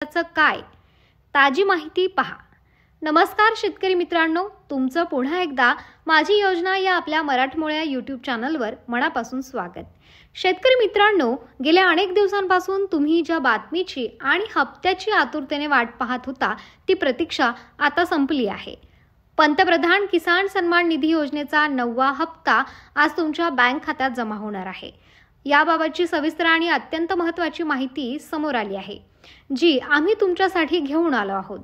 त्याचं काय ताजी माहिती पहा। नमस्कार शेतकरी मित्रांनो, तुमचं पुन्हा एकदा माझी योजना या आपल्या मराठमोळ्या YouTube चॅनलवर मनापासून स्वागत। शेतकरी मित्रांनो, गेल्या अनेक दिवसांपासून तुम्ही ज्या बातमीची आणि हप्त्याची आतुरतेने वाट पाहत होता ती प्रतीक्षा आता संपली आहे। पंतप्रधान किसान सन्मान निधी योजनेचा 9वा हप्ता आज तुमच्या बँक खात्यात जमा होणार आहे। याबाबतची सविस्तर आणि अत्यंत महत्त्वाची माहिती समोर आली आहे, जी आम्ही तुमच्यासाठी घेऊन आलो आहोत।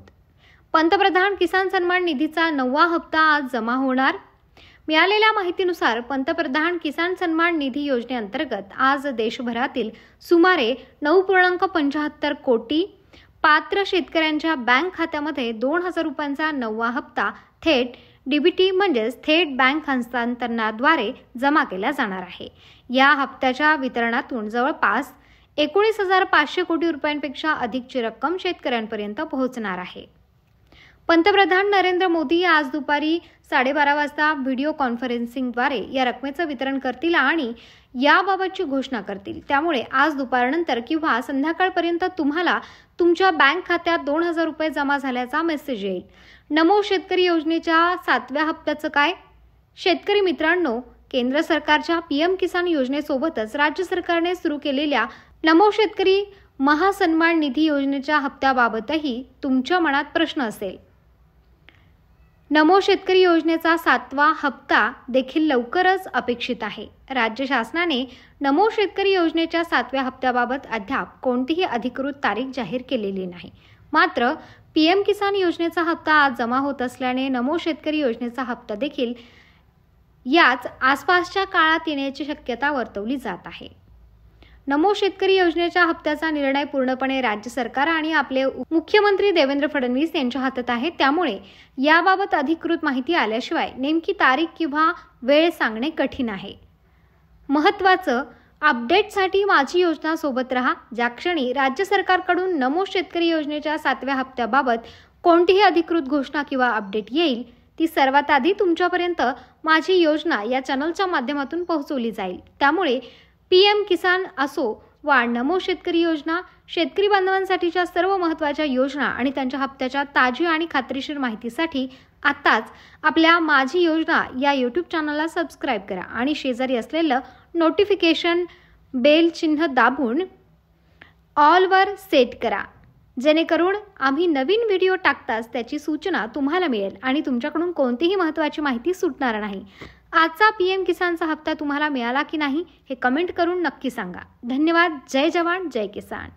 पंतप्रधान किसान सन्मान निधीचा 9वा हप्ता आज जमा होणार। मिळालेल्या माहितीनुसार पंतप्रधान किसान सन्मान निधी योजनेअंतर्गत आज देशभरातील सुमारे 9.75 कोटी पात्र शेतकऱ्यांच्या बँक खात्यामध्ये 2,000 रुपयांचा 9वा हप्ता थेट डीबीटी म्हणजेच थेट बँक हस्तांतरणाद्वारे जमा केला जाणार आहे। या हप्त्याच्या वितरणातून जवळपास 19,500 कोटी रुपयांपेक्षा अधिकची रक्कम शेतकऱ्यांपर्यंत पोहोचणार आहे। पंतप्रधान नरेंद्र मोदी आज दुपारी 12:30 वाजता व्हिडिओ कॉन्फरन्सिंगद्वारे या रकमेचं वितरण करतील आणि याबाबतची घोषणा करतील। त्यामुळे आज दुपारनंतर किंवा संध्याकाळपर्यंत तुम्हाला तुमच्या बँक खात्यात 2,000 रुपये जमा झाल्याचा मेसेज येईल। नमो शेतकरी योजनेच्या 7व्या हप्त्याचं काय? शेतकरी मित्रांनो, केंद्र सरकारच्या पीएम किसान योजनेसोबतच राज्य सरकारने सुरू केलेल्या नमो शेतकरी महासन्मान निधी योजनेच्या हप्त्याबाबतही तुमच्या मनात प्रश्न असेल। नमो शेतकरी योजनेचा 7वा हप्ता देखील लवकरच अपेक्षित आहे। राज्य शासनाने नमो शेतकरी योजनेच्या 7व्या हप्त्याबाबत अद्याप कोणतीही अधिकृत तारीख जाहीर केलेली नाही। मात्र पीएम किसान योजनेचा हप्ता आज जमा होत असल्याने नमो शेतकरी योजनेचा हप्ता देखील याच आसपासच्या काळात येण्याची शक्यता वर्तवली जात आहे। नमो शेतकरी योजनेच्या हप्त्याचा निर्णय पूर्णपणे राज्य सरकार आणि आपले मुख्यमंत्री देवेंद्र फडणवीस यांच्या हातात आहे। त्यामुळे याबाबत अधिकृत माहिती आल्याशिवाय नेमकी तारीख किंवा वेळ सांगणे कठीण आहे। महत्त्वाचं अपडेटसाठी माझी योजना सोबत रहा। ज्या क्षणी राज्य सरकारकडून नमो शेतकरी योजनेच्या 7व्या हप्त्याबाबत कोणतीही अधिकृत घोषणा किंवा अपडेट येईल, ती सर्वात आधी तुमच्यापर्यंत माझी योजना या चॅनलच्या माध्यमातून पोहोचवली जाईल। त्यामुळे पीएम किसान असो वा नमो शेतकरी योजना, शेतकरी बांधवांसाठीच्या सर्व महत्त्वाच्या योजना आणि त्यांच्या हप्त्याच्या ताजी आणि खात्रीशीर माहितीसाठी आताच आपल्या माझी योजना या YouTube चॅनलला सबस्क्राइब करा आणि शेजारी असलेलं नोटिफिकेशन बेल चिन्ह दाबून ऑलवर सेट करा, जेणेकरून आम्ही नवीन व्हिडिओ टाकताच त्याची सूचना तुम्हाला मिळेल आणि तुमच्याकडून कोणतीही महत्त्वाची माहिती सुटणार नाही। आजचा पीएम किसानचा हप्ता तुम्हाला मिळाला की नाही हे कमेंट करून नक्की सांगा। धन्यवाद। जय जवान जय किसान।